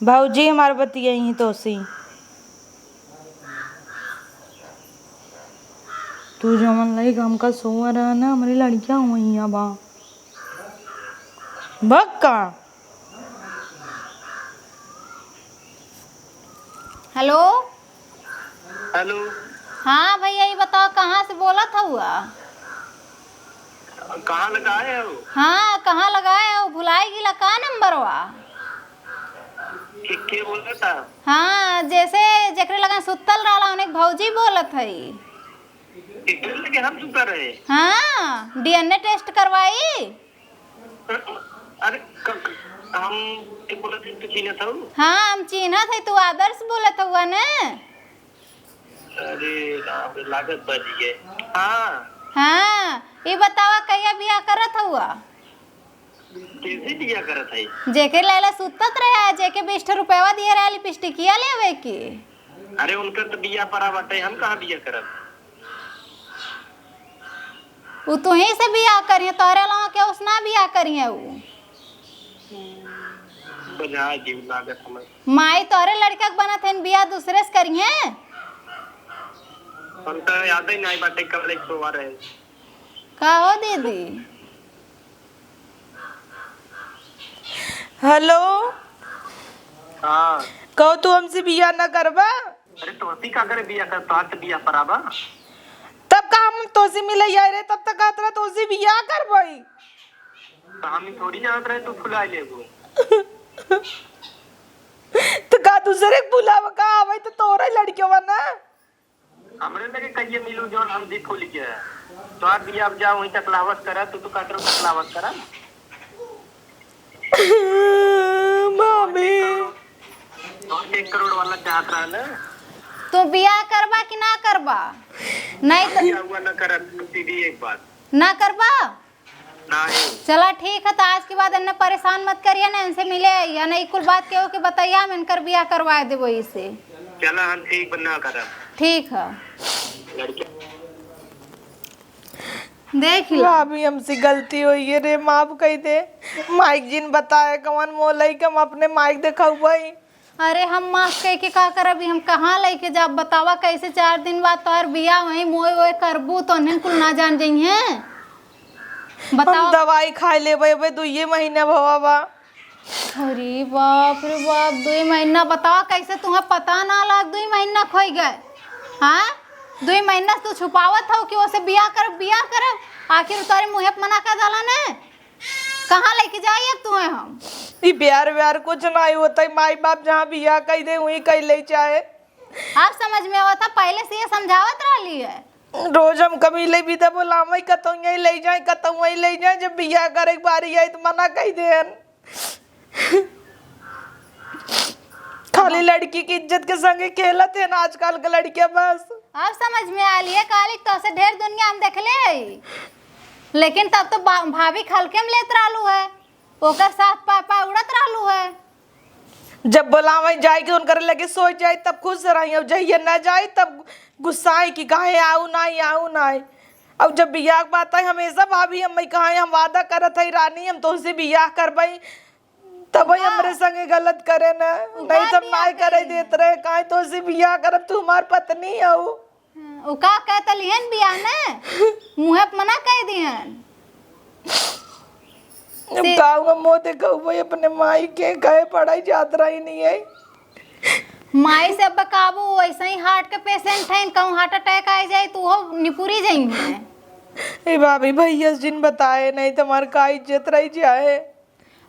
भाऊजी हमारे बतिया ही तो सी, तू जो मन लगी हमका सोआ रहा ना, हमारी लड़कियां हुई बा बक्का। हेलो हेलो, हाँ भैया ये बताओ कहाँ से बोला था हुआ? कहाँ लगाए हो? हाँ कहाँ लगाए हो, भुलाई गिला का नंबरवा? के बोला था? हाँ जैसे जकरे लगा सुतल रहा उन्हें भौजी बोलत हई। लगे हम सुता रहे? हाँ डीएनए टेस्ट करवाई। अरे हम के बोला था तो चीना था? हाँ हम चिन्हा थे, तू आदर्श बोलत हुआ न? अरे लागत बच गए। हाँ हाँ ये बतावा कहिया बियाह करत हुआ? कैसे दिया करत है? जेके लैला सुतत रहे, जेके 20 रुपया दिए रहे लिपस्टिकिया लेवे की। अरे उनका तो बिया परा बाटे, हम कहाँ बिया करब? वो तू ही से बियाह करिए, तोरे अलावा के उसना बियाह करिए। वो बजा जीव लागत हमर। माई तोरे लड़का के बनत है बियाह दूसरे से करिए। हम तो याद ही नहीं बाटे कब ले सोवा रहे। का हो दीदी? हेलो हाँ कहो तू हमसे बियाह न करबा? अरे तो हसी का करे बिया कर, तो तो बिया पराबा। तब का हम तोसे मिले रहे, तब तक कहत रहा तोसे बियाह करबई। तो हम थोड़ी जानत रहे तू फुला लेबो। तो का दूसरे के बुलावा का आवे तो तोरा लड़कियों ना। हमरे लगे कहिए मिलू जौन हम दी फूल के तो आज बिया अब जा वहीं तक लावत करा, तू तो काटरो तक लावत करा। भाभी 1 करोड़ वाला चाहत रहा ना, तू बियाह करबा कि ना करबा? नहीं तो क्या हुआ न कर सीधी एक बात ना करबा। ना है। चला ठीक है, तो आज के बाद इन्हें परेशान मत करिए ना, इनसे मिले या नहीं कुल बात केहू के बताइए, हम इनकर बियाह करवा देबो इससे। चला हम ठीक बना कर ठीक है, लड़के देख लो। भाभी हमसे गलती हुई है रे, माफ कही दे। माइक जिन बताए कवन मोलई के हम अपने माइक देखा हुआ ही। अरे हम माफ कह के का करब, हम कहाँ लेके जाब बतावा? कैसे 4 दिन बाद तोहर बियाह वही मोए वोए करबू तो उन्हें कुल ना जान जाई हैं। हम बताओ। दवाई खाए लेबे 2 महीने भवा बा। अरे बाप रे बाप, 2 महीना बताओ कैसे तुम्हें पता ना लग 2 महीना खोई गए? हाँ 2 महीना तू छुपावत हो कि उसे बियाह करब, आखिर तारे मुँह पे मना कर डाला ने। कहाँ लेके जाइए अब तुम्हें हम? ई प्यार व्यार कुछ नहीं होता, माई बाप जहाँ बियाह कही दे वही कही ले चाहे। आप समझ में आवता, पहले से ये समझावत रही है। रोज हम कभी ले भी बोला मैं कतौ यही ले जाए कतौ वही ले जाए, जब बियाह करे के बारी आई तो मना कही दे। खाली लड़की की इज्जत के संगे खेलत है ना आजकल के लड़कियां बस। अब समझ में आ लिया काली, तो से ढेर दुनिया हम देख ले, लेकिन तब तो भाभी खलके में लेत रहलू है, ओकर साथ पापा उड़त रहलू है। जब बोलावे जाए कि उनकर लगे सोच जाए तब खुश रही, अब जहिए न जाए तब गुस्साए कि काहे आऊ नहीं। अब जब बियाह के बात है हमेशा भाभी हम कहा हम वादा करत है रानी हम तुमसे बियाह करबई, तब हमरे संगे गलत करे न, नहीं तब ना करे देत रहे काहे तुमसे बियाह करब, तू हमार पत्नी हऊ। उ का कहत लिहन बियाह ने, मुँह पे मना कह दिहन। अब गाँव में मोह देखो भाई अपने माई के कहे पढ़ाई जात रही नहीं है। माई से अब काबू वैसे ही हार्ट के पेशेंट हैं, कहूँ हार्ट अटैक आ जाए तो वो निपुरी जाएंगे। ए भाभी भैया जिन बताए नहीं तुम्हार का इज्जत रही जाए।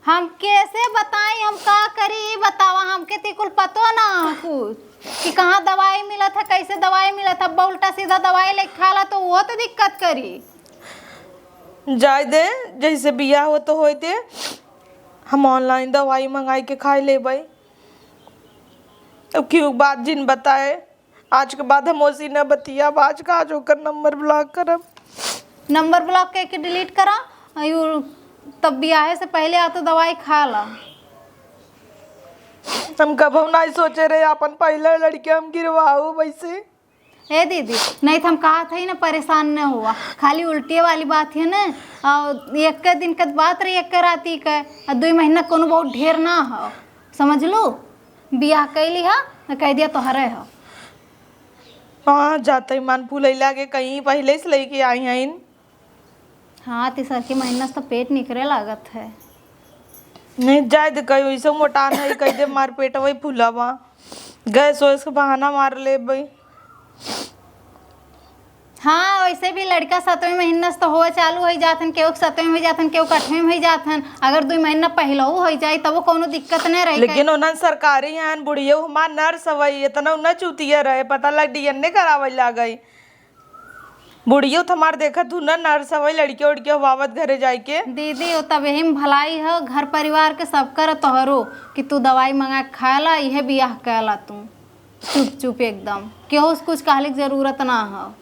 हम कैसे बताएं, हम का करी ये बतावा, हमके तिकुल पतो ना कुछ कि कहाँ दवाई मिला था, कैसे दवाई मिला था। उल्टा सीधा दवाई लेके खाला तो वो तो दिक्कत करी। जाए दे जैसे बियाह हो तो होते, हम ऑनलाइन दवाई मंगाई के खाए ले भाई। अब क्यों बात जिन बताए, आज के बाद हम उसी न बतिया, आज का आज होकर नंबर ब्लॉक करब। नंबर ब्लॉक करके डिलीट करा, तब बियाह से पहले आ तो दवाई खा ला। हम कब नहीं सोचे रहे अपन पहले लड़के हम गिरवाऊ वैसे। ए दीदी नहीं तो हम कहा था ही ना, परेशान न हुआ, खाली उल्टी वाली बात है ना। और एक दिन का बात रही, एक राती का, और 2 महीना कोनो बहुत ढेर ना हो, समझ लो। बियाह कैली हा, कह दिया तो हरे हो। हाँ जाते मन फूलैला के कहीं पहले से लेके आई हैं। हाँ तीसर के महीना से तो पेट निकले लागत है। नहीं जाए दे कहीं वैसे मोटा नहीं कह दे मार पेट वही फूला बा, गैस वैस के बहाना मार ले भाई। हाँ वैसे भी लड़का 7वें महीना से तो हो चालू हो जातन, केहू 7वें में जातन, केहू 8वें में जातन। अगर 2 महीना पहले हो जाए तब वो कोनो दिक्कत नहीं रही। लेकिन उन्हें सरकारी यहाँ बुढ़िया हमार नर्स हवई इतना उन्हें चुतिया रहे, पता लग डीएनए करावे ला गई। बुढ़िया तो हमार देखा तू ना नर्स हवई, लड़की उड़की हवावत घरे जाए के। दीदी वो तब यही भलाई है घर परिवार के सब कर तोहरो कि तू दवाई मंगा के खा ला, यह बियाह कहला तू चुप चुप एकदम, केहू से कुछ कहले की जरूरत ना हो।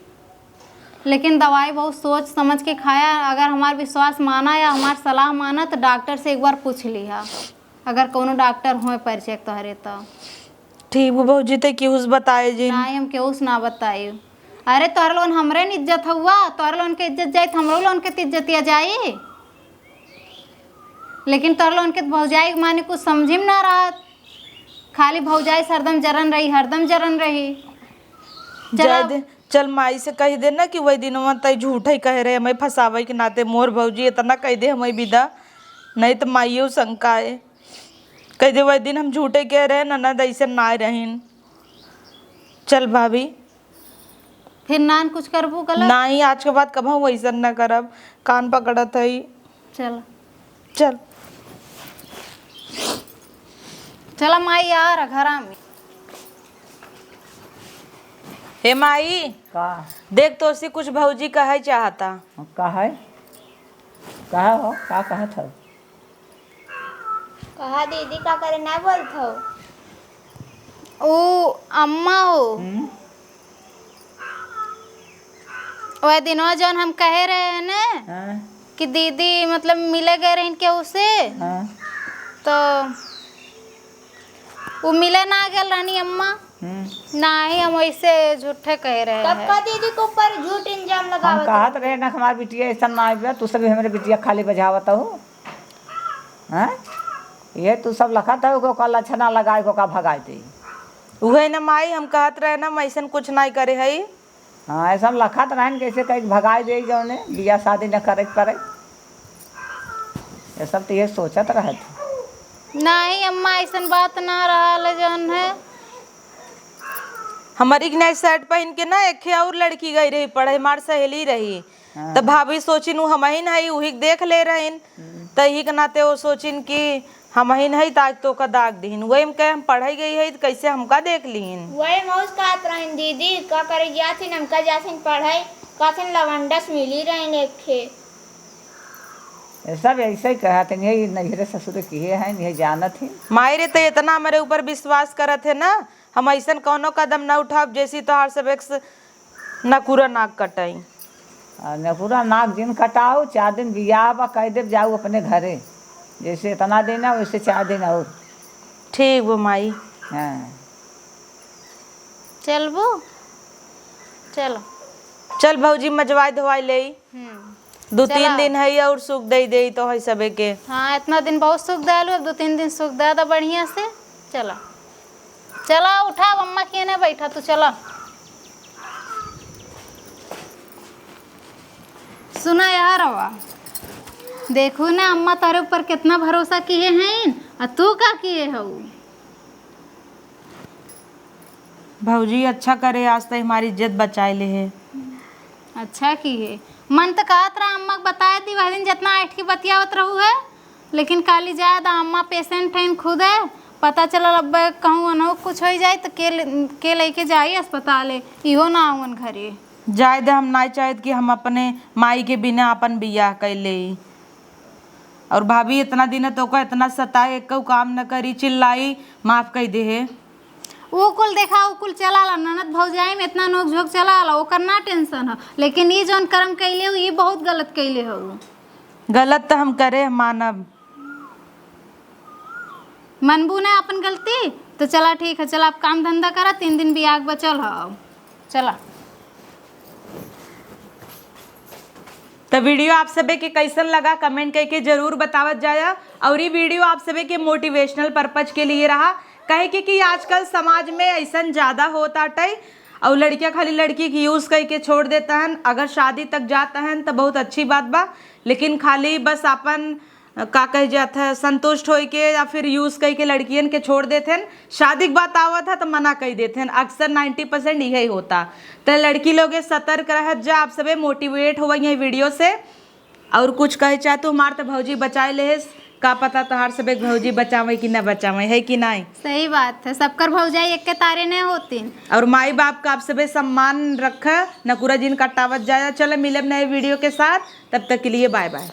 लेकिन दवाई बहुत सोच समझ के खाया। अगर हमार विश्वास माना या हमार सलाह माना तो डॉक्टर से एक बार पूछ लिहा, अगर कोनो डॉक्टर हो परिचय तोहरे तो। ठीक वो बहुत जीते क्यूस बताए जी। नहीं हम केहू से ना बताई। अरे तोहर लोन हमरे न इज्जत हुआ, तोहर लोन के इज्जत जाए तो हमरो लोन के इज्जतिया जाई। लेकिन तोहर लोन के भौजाई माने कुछ समझी में ना रहा, खाली भौजाई हरदम जरन रही, हरदम जरन रही। जा दे चल माई से कह दे ना कि वही दिन तय झूठ ही कह रहे हमें फंसावे के नाते, मोर भौजी इतना कह दे हमें विदा, नहीं तो माइयो शंका है। कह दे वही दिन हम झूठे कह रहे ननद ऐसे ना रहीन। चल भाभी फिर नान कुछ करबू गलत नहीं, आज के बाद कब हम वैसा न करब, कान पकड़त है। चल चल चला माई यार घर में। हे माई का देख तो उसी कुछ भौजी कहे चाहता। का है, कहा हो का कहत है? कहा दीदी का करे ना बोलत हो। ओ अम्मा हो वह दिनवा जौन हम कहे रहे हैं ना हाँ कि दीदी मतलब मिले गए रहे क्या उसे, हाँ तो वो मिले ना गए रानी अम्मा। ना ही हम ऐसे झूठे कह रहे तब हैं। का दीदी के ऊपर झूठ इल्जाम हम लगावत हो। कहत रहे ना हमारी बिटिया ऐसा ना आइबे, तू सब हमारे बिटिया खाली बजावत हो। हाँ ये तू सब लखत है को कल अच्छा ना लगाए को का भगाए दे। उहे न माई हम कहत रहे ना हम ऐसन कुछ नहीं करे हई। हाँ ऐसा लखत रहन कैसे कहीं भगाए दे जौने बिया शादी न करे के पड़े। ये सब तो ये सोचत रहे थे। नहीं अम्मा ऐसन बात ना रहा जौन है। हमारी नई शर्ट पहन के ना एक और लड़की गई रही पढ़े, हमार सहेली रही। तब भाभी सोचिन हम ही नहीं उही देख ले रहीन, तही के नाते वो सोचिन कि हम ही नहीं ताज तो का दाग दीन। वही में कहे हम पढ़ाई गई है तो कैसे हमका देख लीन। वही मौज कहत रहन दीदी का करे जाथिन हमका जाथिन पढ़ाई काथिन लवंडस मिली रहन एक खे। ये सब ऐसे ही कहते हैं, यही नजरे ससुर किए हैं, यही जानत ही। मायरे तो इतना हमारे ऊपर विश्वास करत है ना, हम ऐसा कौनो कदम न उठाब जैसी तोहार सब एक नकुरा नाक कटाई। न पूरा नाक दिन कटाओ, 4 दिन बियाह बा कह दे जाओ अपने घरे। जैसे इतना दिन है वैसे 4 दिन और। ठीक वो माई। हाँ चलबो चलो। चल भौजी मजवाई धोवाई ले। 2-3 दिन है और सुख दे तो है सबे के। हाँ इतना दिन बहुत सुख दयालु, अब 2-3 दिन सुख दे दो बढ़िया से। चला चला उठा अम्मा के ने बैठा तू चला। सुना यार हवा देखो ना अम्मा तारे ऊपर कितना भरोसा किए हैं और तू का किए हो। भौजी अच्छा करे आज तो हमारी इज्जत बचाए ले है। अच्छा किए मन तो कहत रहा अम्मा को बताए थी वह दिन जितना ऐठ की बतियावत रहू है, लेकिन काली ज्यादा अम्मा पेशेंट है खुद है, पता चला अब कहूँ अनहो कुछ हो जाए तो के लेके जाई अस्पताल इहो ना आवन घरे। जाए दे हम नहीं चाहत कि हम अपने माई के बिना अपन बियाह कर ले। और भाभी इतना दिन तो का इतना सताए एक काम न करी चिल्लाई माफ कर दे है। वो कुल देखा वो कुल चला ला ननद भौजाई में इतना नोक झोंक चला ला ओकर ना टेंशन है, लेकिन ये जौन कर्म कैले हो ये बहुत गलत कैले हो। गलत तो हम करे मानब। मनबू ने अपन गलती तो चला ठीक है, चला आप काम धंधा करा 3 दिन बियाह बचल है। चला तो वीडियो आप सभी के कैसन लगा कमेंट करके जरूर बतावत जाया। और ये वीडियो आप सभी के मोटिवेशनल पर्पज के लिए रहा, कहे कि आजकल समाज में ऐसा ज़्यादा होता है और लड़कियां खाली लड़की की यूज़ करके छोड़ देता है। अगर शादी तक जाता है तो बहुत अच्छी बात बा, लेकिन खाली बस अपन का कह जाता है संतुष्ट हो के या फिर यूज़ करके लड़कियन के छोड़ देते हैं। शादी की बात आवत है तो मना कर देते हैं, अक्सर 90% यही होता। तो लड़की लोग सतर्क रह जा, आप सभी मोटिवेट हो ये वीडियो से। और कुछ कहे चाहे तो हमार तो भौजी बचाए ले का पता तोहार सब भौजी बचावे कि न बचावे है कि नहीं। सही बात है, सबकर भौजाई एक के तारे नहीं होती। और माई बाप का आप सभी सम्मान रखा, नकुरा जिन कटावत जाया। चलो मिले नए वीडियो के साथ, तब तक के लिए बाय बाय।